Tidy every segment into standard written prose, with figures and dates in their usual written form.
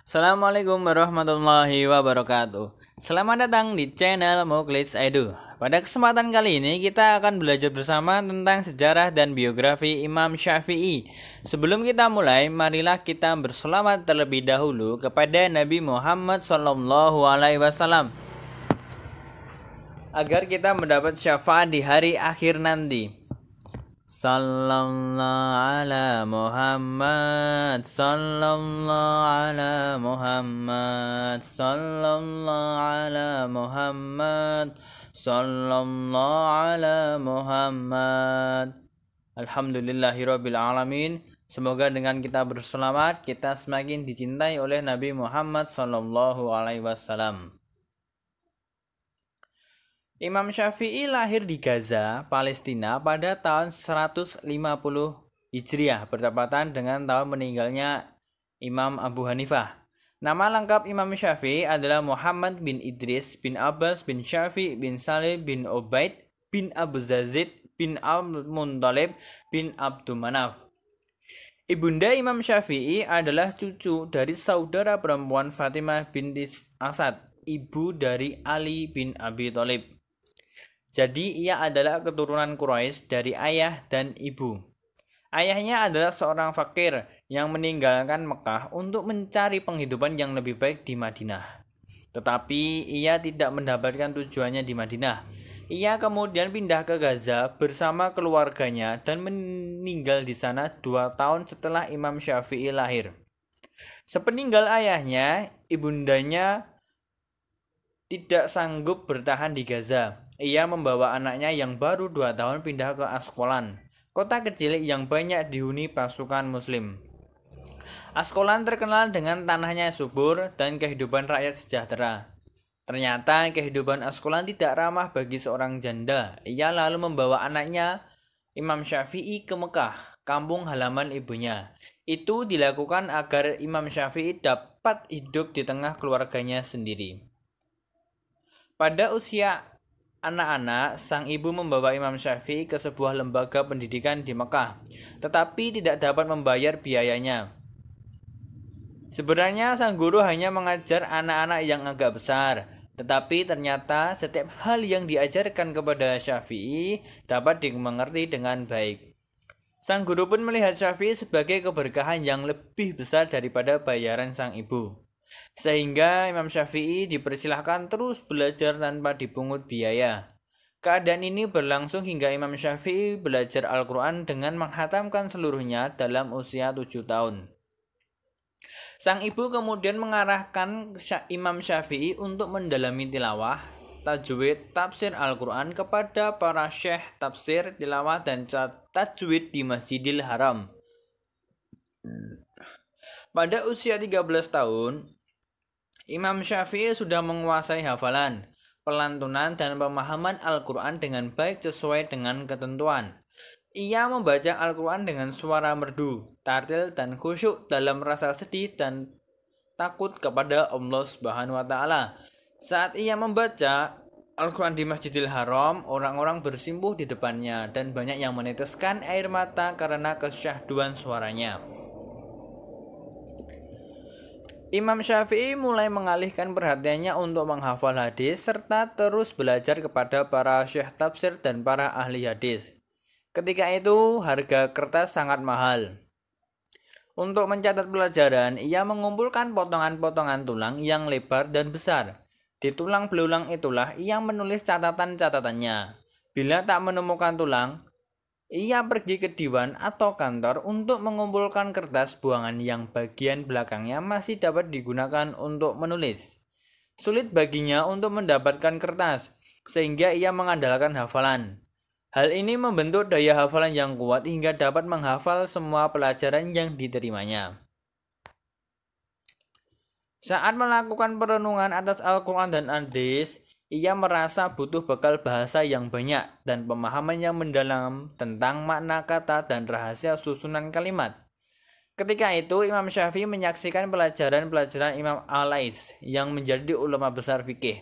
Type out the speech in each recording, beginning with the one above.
Assalamualaikum warahmatullahi wabarakatuh. Selamat datang di channel Muklis Edu. Pada kesempatan kali ini kita akan belajar bersama tentang sejarah dan biografi Imam Syafi'i. Sebelum kita mulai, marilah kita berselawat terlebih dahulu kepada Nabi Muhammad SAW agar kita mendapat syafaat di hari akhir nanti. Sallallahu ala Muhammad, sallallahu ala Muhammad, sallallahu ala Muhammad, sallallahu ala Muhammad. Alhamdulillahirabbil alamin. Semoga dengan kita berselawat kita semakin dicintai oleh Nabi Muhammad sallallahu alaihi wasallam. Imam Syafi'i lahir di Gaza, Palestina pada tahun 150 Hijriah bertepatan dengan tahun meninggalnya Imam Abu Hanifah. Nama lengkap Imam Syafi'i adalah Muhammad bin Idris bin Abbas bin Syafi' bin Salim bin Ubaid bin Abu Yazid bin Al-Muntalib bin Abdul-Manaf. Ibunda Imam Syafi'i adalah cucu dari saudara perempuan Fatimah binti Asad, ibu dari Ali bin Abi Thalib. Jadi ia adalah keturunan Quraisy dari ayah dan ibu. Ayahnya adalah seorang fakir yang meninggalkan Mekah untuk mencari penghidupan yang lebih baik di Madinah. Tetapi ia tidak mendapatkan tujuannya di Madinah. Ia kemudian pindah ke Gaza bersama keluarganya dan meninggal di sana 2 tahun setelah Imam Syafi'i lahir. Sepeninggal ayahnya, ibundanya tidak sanggup bertahan di Gaza. Ia membawa anaknya yang baru 2 tahun pindah ke Askolan, kota kecil yang banyak dihuni pasukan muslim. Askolan terkenal dengan tanahnya subur dan kehidupan rakyat sejahtera. Ternyata kehidupan Askolan tidak ramah bagi seorang janda. Ia lalu membawa anaknya Imam Syafi'i ke Mekah, kampung halaman ibunya. Itu dilakukan agar Imam Syafi'i dapat hidup di tengah keluarganya sendiri. Pada usia anak-anak, sang ibu membawa Imam Syafi'i ke sebuah lembaga pendidikan di Mekah, tetapi tidak dapat membayar biayanya. Sebenarnya sang guru hanya mengajar anak-anak yang agak besar, tetapi ternyata setiap hal yang diajarkan kepada Syafi'i dapat dimengerti dengan baik. Sang guru pun melihat Syafi'i sebagai keberkahan yang lebih besar daripada bayaran sang ibu. Sehingga Imam Syafi'i dipersilahkan terus belajar tanpa dipungut biaya. Keadaan ini berlangsung hingga Imam Syafi'i belajar Al-Quran dengan menghatamkan seluruhnya dalam usia 7 tahun. Sang ibu kemudian mengarahkan Imam Syafi'i untuk mendalami tilawah, tajwid, tafsir Al-Quran kepada para syekh tafsir, tilawah, dan tajwid di Masjidil Haram. Pada usia 13 tahun, Imam Syafi'i sudah menguasai hafalan, pelantunan, dan pemahaman Al-Quran dengan baik sesuai dengan ketentuan. Ia membaca Al-Quran dengan suara merdu, tartil, dan khusyuk dalam rasa sedih dan takut kepada Allah Subhanahu wa Ta'ala. Saat ia membaca Al-Quran di Masjidil Haram, orang-orang bersimpuh di depannya dan banyak yang meneteskan air mata karena kesyahduan suaranya. Imam Syafi'i mulai mengalihkan perhatiannya untuk menghafal hadis serta terus belajar kepada para syekh tafsir dan para ahli hadis. Ketika itu harga kertas sangat mahal. Untuk mencatat pelajaran, ia mengumpulkan potongan-potongan tulang yang lebar dan besar. Di tulang belulang itulah ia menulis catatan-catatannya. Bila tak menemukan tulang, ia pergi ke diwan atau kantor untuk mengumpulkan kertas buangan yang bagian belakangnya masih dapat digunakan untuk menulis. Sulit baginya untuk mendapatkan kertas, sehingga ia mengandalkan hafalan. Hal ini membentuk daya hafalan yang kuat hingga dapat menghafal semua pelajaran yang diterimanya. Saat melakukan perenungan atas Al-Quran dan hadis, ia merasa butuh bekal bahasa yang banyak dan pemahaman yang mendalam tentang makna kata dan rahasia susunan kalimat. Ketika itu Imam Syafi'i menyaksikan pelajaran-pelajaran Imam Al-Lais yang menjadi ulama besar fikih.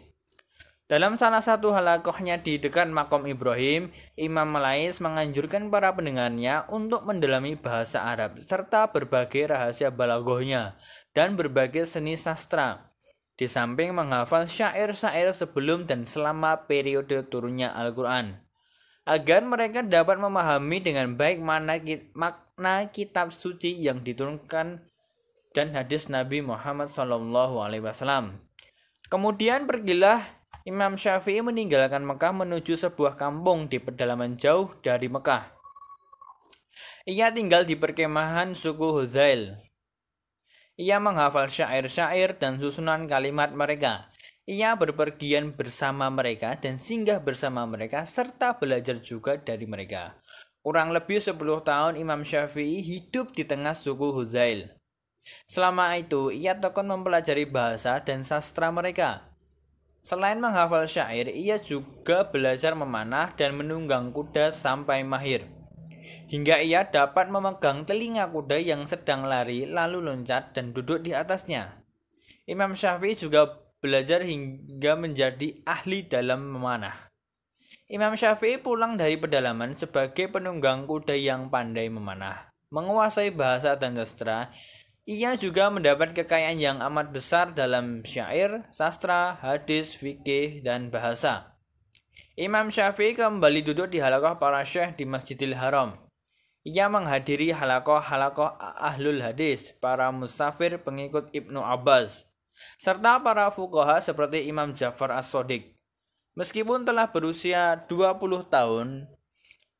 Dalam salah satu halakohnya di dekat makom Ibrahim, Imam Lais menganjurkan para pendengarnya untuk mendalami bahasa Arab serta berbagai rahasia balaghahnya dan berbagai seni sastra, di samping menghafal syair-syair sebelum dan selama periode turunnya Al-Quran, agar mereka dapat memahami dengan baik makna kitab suci yang diturunkan dan hadis Nabi Muhammad SAW. Kemudian pergilah Imam Syafi'i meninggalkan Mekah menuju sebuah kampung di pedalaman jauh dari Mekah. Ia tinggal di perkemahan suku Huzail. Ia menghafal syair-syair dan susunan kalimat mereka. Ia berpergian bersama mereka dan singgah bersama mereka serta belajar juga dari mereka. Kurang lebih 10 tahun Imam Syafi'i hidup di tengah suku Huzail. Selama itu, ia tekun mempelajari bahasa dan sastra mereka. Selain menghafal syair, ia juga belajar memanah dan menunggang kuda sampai mahir, hingga ia dapat memegang telinga kuda yang sedang lari lalu loncat dan duduk di atasnya. Imam Syafi'i juga belajar hingga menjadi ahli dalam memanah. Imam Syafi'i pulang dari pedalaman sebagai penunggang kuda yang pandai memanah, menguasai bahasa dan sastra. Ia juga mendapat kekayaan yang amat besar dalam syair, sastra, hadis, fikih, dan bahasa. Imam Syafi'i kembali duduk di halakoh para syekh di Masjidil Haram. Ia menghadiri halakoh-halakoh ahlul hadis, para musafir pengikut Ibnu Abbas, serta para fuqaha seperti Imam Ja'far As-Shadiq. Meskipun telah berusia 20 tahun,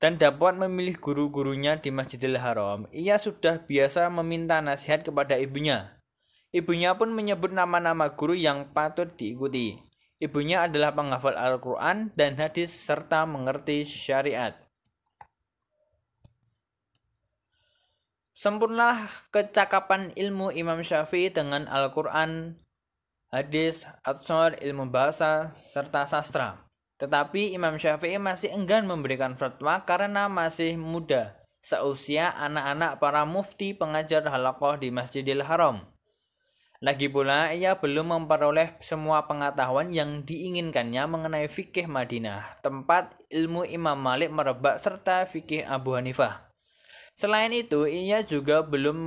dan dapat memilih guru-gurunya di Masjidil Haram, ia sudah biasa meminta nasihat kepada ibunya. Ibunya pun menyebut nama-nama guru yang patut diikuti. Ibunya adalah penghafal Al-Quran dan hadis serta mengerti syariat. Sempurnalah kecakapan ilmu Imam Syafi'i dengan Al-Quran, hadis, atsar, ilmu bahasa, serta sastra. Tetapi Imam Syafi'i masih enggan memberikan fatwa karena masih muda, seusia anak-anak para mufti pengajar halakoh di Masjidil Haram. Lagi pula, ia belum memperoleh semua pengetahuan yang diinginkannya mengenai fikih Madinah, tempat ilmu Imam Malik merebak serta fikih Abu Hanifah. Selain itu, ia juga belum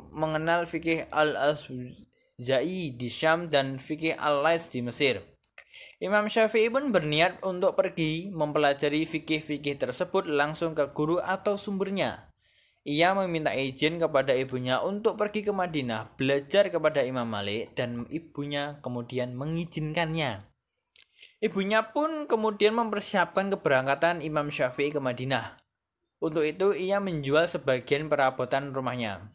mengenal fikih Al-Azza'i di Syam dan fikih Al-Lais di Mesir. Imam Syafi'i pun berniat untuk pergi mempelajari fikih-fikih tersebut langsung ke guru atau sumbernya. Ia meminta izin kepada ibunya untuk pergi ke Madinah belajar kepada Imam Malik dan ibunya kemudian mengizinkannya. Ibunya pun kemudian mempersiapkan keberangkatan Imam Syafi'i ke Madinah. Untuk itu ia menjual sebagian perabotan rumahnya.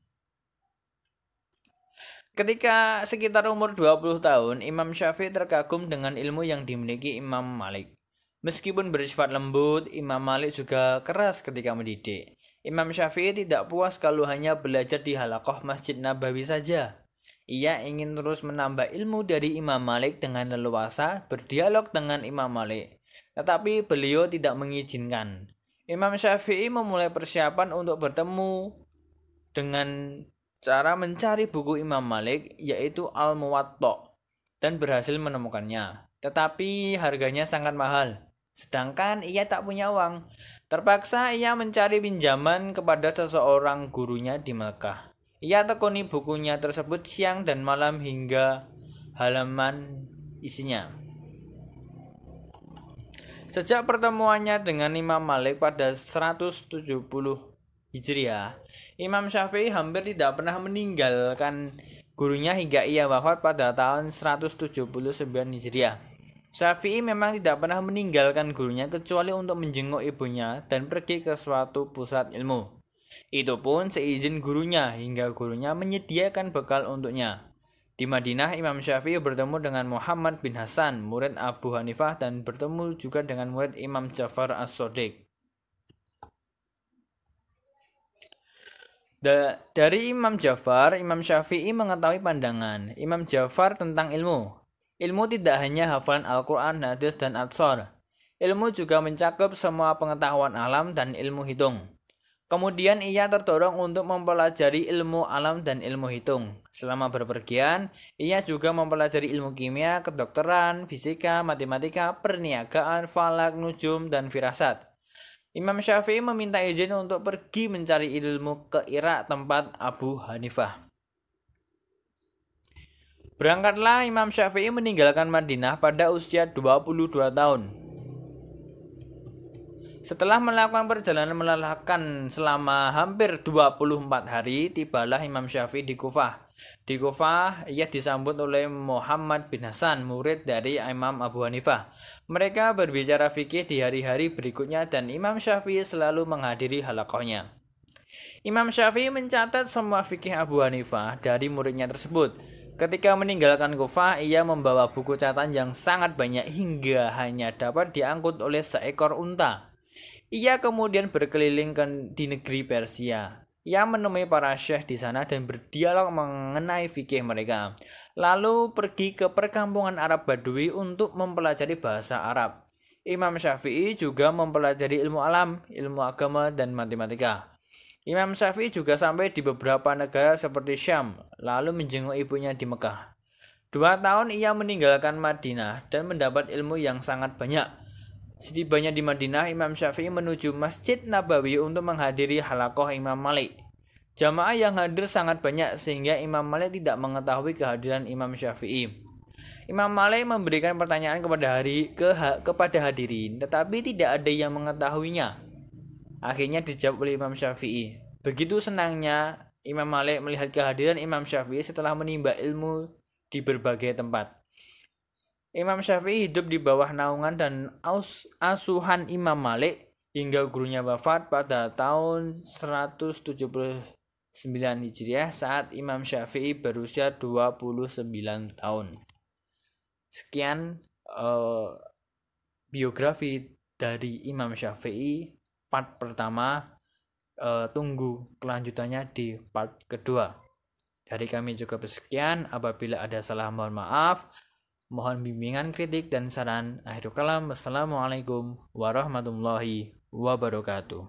Ketika sekitar umur 20 tahun, Imam Syafi'i terkagum dengan ilmu yang dimiliki Imam Malik. Meskipun bersifat lembut, Imam Malik juga keras ketika mendidik. Imam Syafi'i tidak puas kalau hanya belajar di halakoh Masjid Nabawi saja. Ia ingin terus menambah ilmu dari Imam Malik dengan leluasa, berdialog dengan Imam Malik. Tetapi beliau tidak mengizinkan. Imam Syafi'i memulai persiapan untuk bertemu dengan cara mencari buku Imam Malik, yaitu Al-Muwatta, dan berhasil menemukannya. Tetapi harganya sangat mahal, sedangkan ia tak punya uang. Terpaksa ia mencari pinjaman kepada seseorang gurunya di Mekah. Ia tekuni bukunya tersebut siang dan malam hingga halaman isinya. Sejak pertemuannya dengan Imam Malik pada 170 Hijriah, Imam Syafi'i hampir tidak pernah meninggalkan gurunya hingga ia wafat pada tahun 179 Hijriah. Syafi'i memang tidak pernah meninggalkan gurunya kecuali untuk menjenguk ibunya dan pergi ke suatu pusat ilmu. Itu pun seizin gurunya hingga gurunya menyediakan bekal untuknya. Di Madinah, Imam Syafi'i bertemu dengan Muhammad bin Hasan, murid Abu Hanifah, dan bertemu juga dengan murid Imam Ja'far As-Shadiq. Dari Imam Ja'far, Imam Syafi'i mengetahui pandangan Imam Ja'far tentang ilmu. Ilmu tidak hanya hafalan Al-Quran, hadis, dan atsar. Ilmu juga mencakup semua pengetahuan alam dan ilmu hitung. Kemudian ia terdorong untuk mempelajari ilmu alam dan ilmu hitung. Selama berpergian, ia juga mempelajari ilmu kimia, kedokteran, fisika, matematika, perniagaan, falak, nujum, dan firasat. Imam Syafi'i meminta izin untuk pergi mencari ilmu ke Irak tempat Abu Hanifah. Berangkatlah Imam Syafi'i meninggalkan Madinah pada usia 22 tahun. Setelah melakukan perjalanan melelahkan selama hampir 24 hari, tibalah Imam Syafi'i di Kufah. Di Kufah, ia disambut oleh Muhammad bin Hasan, murid dari Imam Abu Hanifah. Mereka berbicara fikih di hari-hari berikutnya dan Imam Syafi'i selalu menghadiri halaqahnya. Imam Syafi'i mencatat semua fikih Abu Hanifah dari muridnya tersebut. Ketika meninggalkan Kufah, ia membawa buku catatan yang sangat banyak hingga hanya dapat diangkut oleh seekor unta. Ia kemudian berkeliling di negeri Persia. Ia menemui para syekh di sana dan berdialog mengenai fikih mereka. Lalu pergi ke perkampungan Arab Badui untuk mempelajari bahasa Arab. Imam Syafi'i juga mempelajari ilmu alam, ilmu agama, dan matematika. Imam Syafi'i juga sampai di beberapa negara seperti Syam, lalu menjenguk ibunya di Mekah. 2 tahun ia meninggalkan Madinah dan mendapat ilmu yang sangat banyak. Setibanya di Madinah, Imam Syafi'i menuju Masjid Nabawi untuk menghadiri halaqah Imam Malik. Jamaah yang hadir sangat banyak sehingga Imam Malik tidak mengetahui kehadiran Imam Syafi'i. Imam Malik memberikan pertanyaan kepada hadirin, tetapi tidak ada yang mengetahuinya. Akhirnya dijawab oleh Imam Syafi'i. Begitu senangnya Imam Malik melihat kehadiran Imam Syafi'i setelah menimba ilmu di berbagai tempat. Imam Syafi'i hidup di bawah naungan dan asuhan Imam Malik hingga gurunya wafat pada tahun 179 Hijriah saat Imam Syafi'i berusia 29 tahun. Sekian biografi dari Imam Syafi'i part pertama. Tunggu kelanjutannya di part kedua. Dari kami juga sekian. Apabila ada salah mohon maaf. Mohon bimbingan, kritik, dan saran. Akhirul kalam. Wassalamualaikum warahmatullahi wabarakatuh.